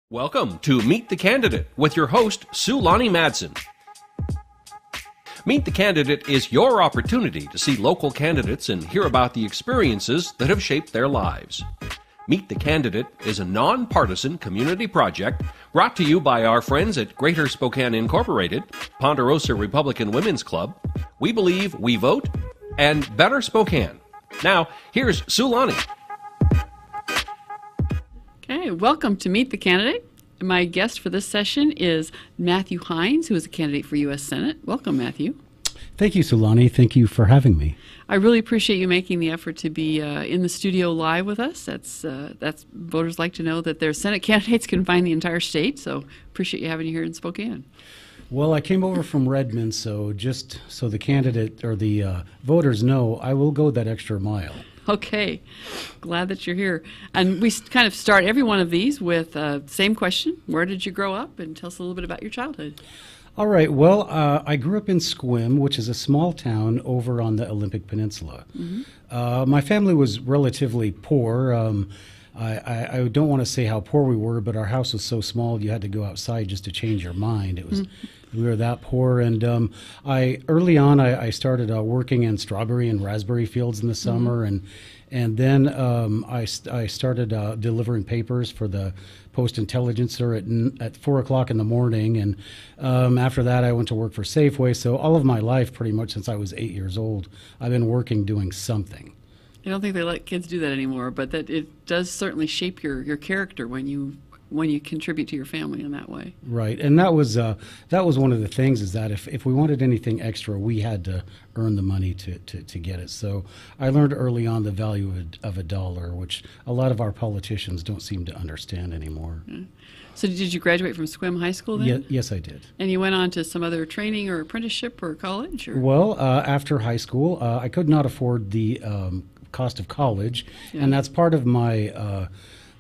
Welcome to Meet the Candidate with your host, Sue Lonnie Madsen. Meet the Candidate is your opportunity to see local candidates and hear about the experiences that have shaped their lives. Meet the Candidate is a nonpartisan community project brought to you by our friends at Greater Spokane Incorporated, Ponderosa Republican Women's Club, We Believe, We Vote, and Better Spokane. Now, here's Sue Lonnie. Okay, welcome to Meet the Candidate. My guest for this session is Matthew Heines, who is a candidate for U.S. Senate. Welcome, Matthew. Thank you, Sulani. Thank you for having me. I really appreciate you making the effort to be in the studio live with us. That's voters like to know that their Senate candidates can find the entire state, so appreciate you having you here in Spokane. Well, I came over from Redmond, so just so the candidate or the voters know, I will go that extra mile. Okay, glad that you're here. And we kind of start every one of these with same question. Where did you grow up? And tell us a little bit about your childhood. All right. Well, I grew up in Sequim, which is a small town over on the Olympic Peninsula. Mm-hmm. My family was relatively poor. I don't want to say how poor we were, but our house was so small you had to go outside just to change your mind. It was we were that poor, and early on I started working in strawberry and raspberry fields in the summer, and then I started delivering papers for the Post-Intelligencer at 4 o'clock in the morning, and after that I went to work for Safeway. So all of my life, pretty much since I was 8 years old, I've been working doing something. I don't think they let kids do that anymore, but that it does certainly shape your character when you contribute to your family in that way. Right, and that was one of the things, is that if we wanted anything extra, we had to earn the money to get it. So I learned early on the value of a dollar, which a lot of our politicians don't seem to understand anymore. Yeah. So did you graduate from Sequim High School then? Yes, I did. And you went on to some other training or apprenticeship or college? Or? Well, after high school, I could not afford the cost of college, and that's part of my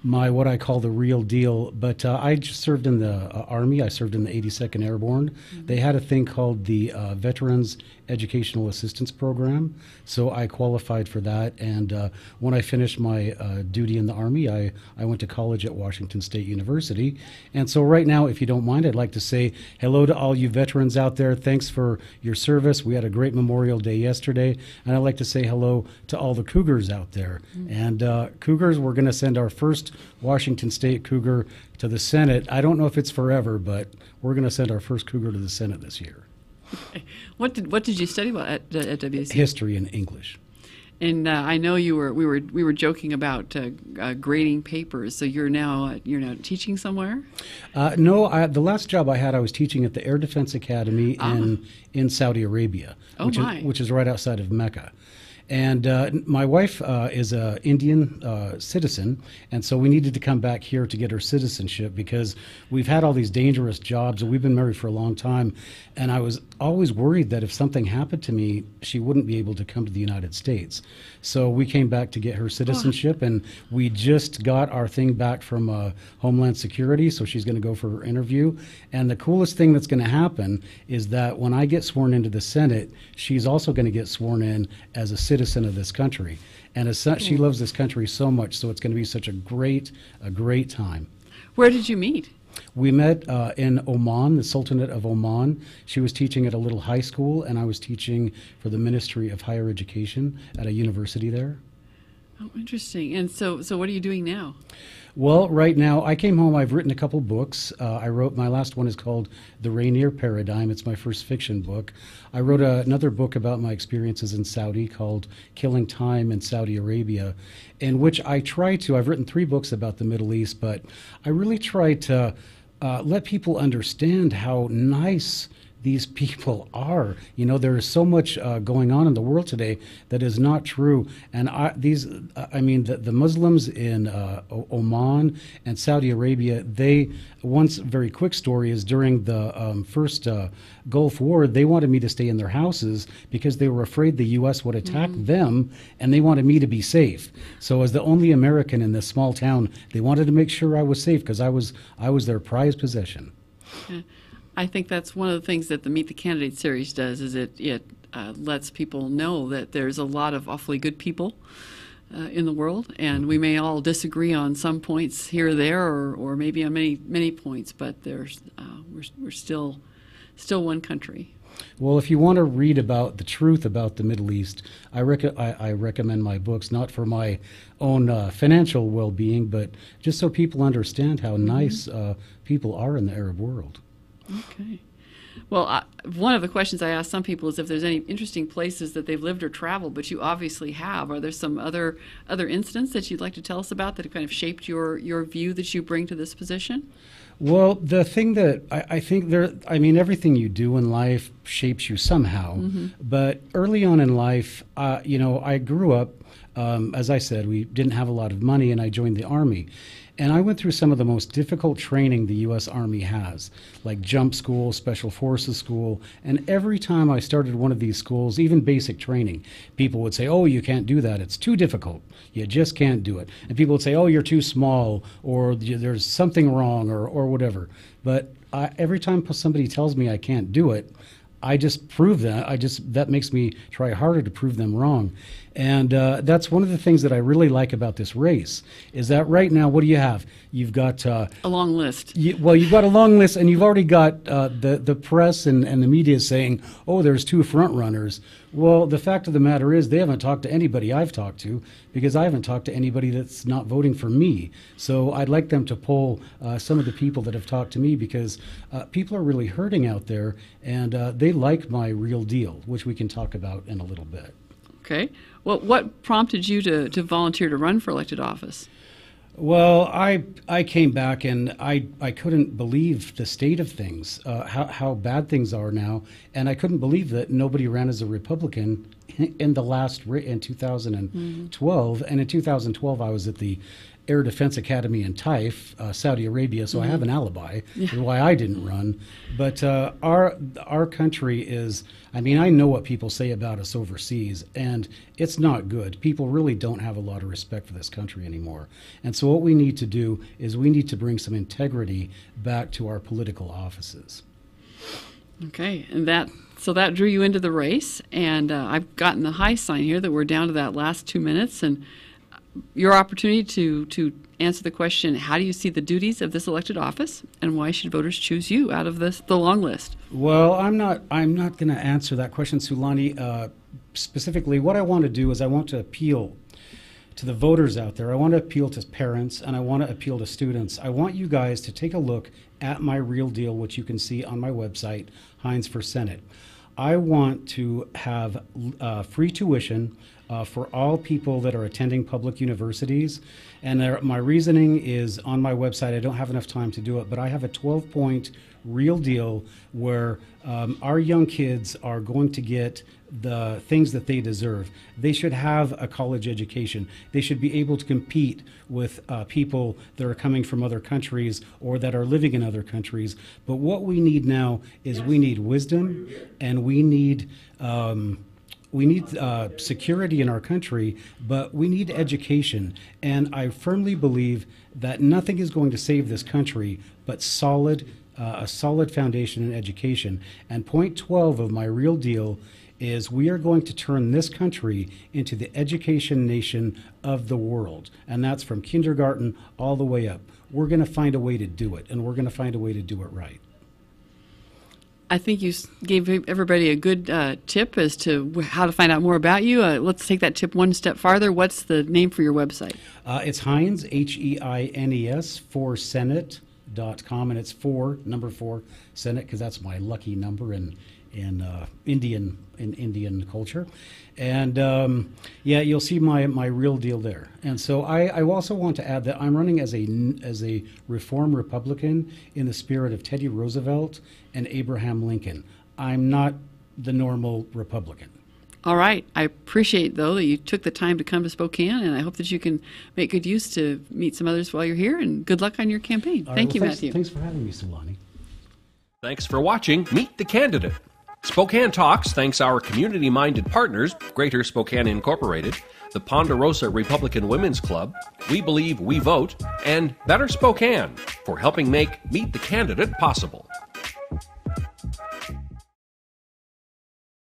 what I call the real deal. But I just served in the Army. I served in the 82nd Airborne. Mm-hmm. They had a thing called the Veterans Educational Assistance Program, so I qualified for that. And when I finished my duty in the Army, I went to college at Washington State University. And so right now, if you don't mind, I'd like to say hello to all you veterans out there. Thanks for your service. We had a great Memorial Day yesterday. And I'd like to say hello to all the Cougars out there. Mm-hmm. And Cougars, we're going to send our first Washington State Cougar to the Senate. I don't know if it's forever, but we're going to send our first Cougar to the Senate this year. Okay. What did you study about at WSU? History and English. And I know we were joking about grading papers. So you're now teaching somewhere? No, the last job I had, I was teaching at the Air Defense Academy in Saudi Arabia, which is right outside of Mecca. And my wife is an Indian citizen, and so we needed to come back here to get her citizenship because we've had all these dangerous jobs, and we've been married for a long time. And I was always worried that if something happened to me, she wouldn't be able to come to the United States. So we came back to get her citizenship, and we just got our thing back from Homeland Security, so she's going to go for her interview. And the coolest thing that's going to happen is that when I get sworn into the Senate, she's also going to get sworn in as a citizen of this country. And as such, she loves this country so much, so it's going to be such a great time. Where did you meet? We met in Oman, the Sultanate of Oman. She was teaching at a little high school, and I was teaching for the Ministry of Higher Education at a university there. Oh, interesting. And so what are you doing now? Well, right now, I came home. I've written a couple books. I wrote, my last one is called The Rainier Paradigm. It's my first fiction book. I wrote another book about my experiences in Saudi called Killing Time in Saudi Arabia, in which I've written 3 books about the Middle East, but I really try to let people understand how nice these people are. You know, there is so much going on in the world today that is not true. And the Muslims in Oman and Saudi Arabia, one very quick story is during the first Gulf War, they wanted me to stay in their houses because they were afraid the U.S. would attack them, and they wanted me to be safe. So as the only American in this small town, they wanted to make sure I was safe because I was their prized possession. Yeah. I think that's one of the things that the Meet the Candidate series does, is it lets people know that there's a lot of awfully good people in the world, and we may all disagree on some points here or there, or maybe on many points, but there's we're still one country. Well, if you want to read about the truth about the Middle East, I recommend my books, not for my own financial well-being, but just so people understand how nice people are in the Arab world. Okay. Well, one of the questions I ask some people is if there's any interesting places that they've lived or traveled, but you obviously have. Are there some other incidents that you'd like to tell us about that have kind of shaped your view that you bring to this position? Well, the thing that I think everything you do in life shapes you somehow. But early on in life, I grew up, as I said, we didn't have a lot of money, and I joined the Army. And I went through some of the most difficult training the U.S. Army has, like jump school, special forces school. And every time I started one of these schools, even basic training, people would say, oh, you can't do that. It's too difficult. You just can't do it. And people would say, oh, you're too small, or there's something wrong, or whatever. But every time somebody tells me I can't do it, I just prove that. That makes me try harder to prove them wrong. And that's one of the things that I really like about this race, is that right now, what do you have? You've got a long list. You've got a long list, and you've already got the press and the media saying, oh, there's two front runners. Well, the fact of the matter is they haven't talked to anybody I've talked to, because I haven't talked to anybody that's not voting for me. So I'd like them to poll some of the people that have talked to me, because people are really hurting out there, and they like my real deal, which we can talk about in a little bit. Okay. Well, what prompted you to volunteer to run for elected office? Well, I came back, and I couldn't believe the state of things, how bad things are now, and I couldn't believe that nobody ran as a Republican in 2012. And in 2012, I was at the Air Defense Academy in Taif, Saudi Arabia, so I have an alibi for why I didn't run. But our country is, I know what people say about us overseas, and it's not good. People really don't have a lot of respect for this country anymore. And so what we need to do is we need to bring some integrity back to our political offices. Okay, and that drew you into the race, and I've gotten the high sign here that we're down to that last 2 minutes, and your opportunity to answer the question, how do you see the duties of this elected office, and why should voters choose you out of the long list? Well, I'm not going to answer that question, Sulani. Specifically, what I want to do is I want to appeal to the voters out there. I want to appeal to parents, and I want to appeal to students. I want you guys to take a look at my real deal, which you can see on my website, Heines for Senate. I want to have free tuition for all people that are attending public universities. And my reasoning is on my website. I don't have enough time to do it, but I have a 12-point real deal where our young kids are going to get the things that they deserve. They should have a college education. They should be able to compete with people that are coming from other countries or that are living in other countries. But what we need now is we need wisdom, and we need security in our country, but we need education. And I firmly believe that nothing is going to save this country but a solid foundation in education. And point 12 of my real deal is we are going to turn this country into the education nation of the world. And that's from kindergarten all the way up. We're going to find a way to do it, and we're going to find a way to do it right. I think you gave everybody a good tip as to how to find out more about you. Let's take that tip one step farther. What's the name for your website? It's Heines, Heines, for Senate.com, and it's number 4, Senate, because that's my lucky number in Indian culture. And you'll see my real deal there. And so I also want to add that I'm running as a reform Republican in the spirit of Teddy Roosevelt and Abraham Lincoln. I'm not the normal Republican. All right. I appreciate, though, that you took the time to come to Spokane, and I hope that you can make good use to meet some others while you're here, and good luck on your campaign. Thank you, Matthew. Thanks for having me, Sulani. Thanks for watching Meet the Candidate. Spokane Talks thanks our community-minded partners, Greater Spokane Incorporated, the Ponderosa Republican Women's Club, We Believe We Vote, and Better Spokane for helping make Meet the Candidate possible.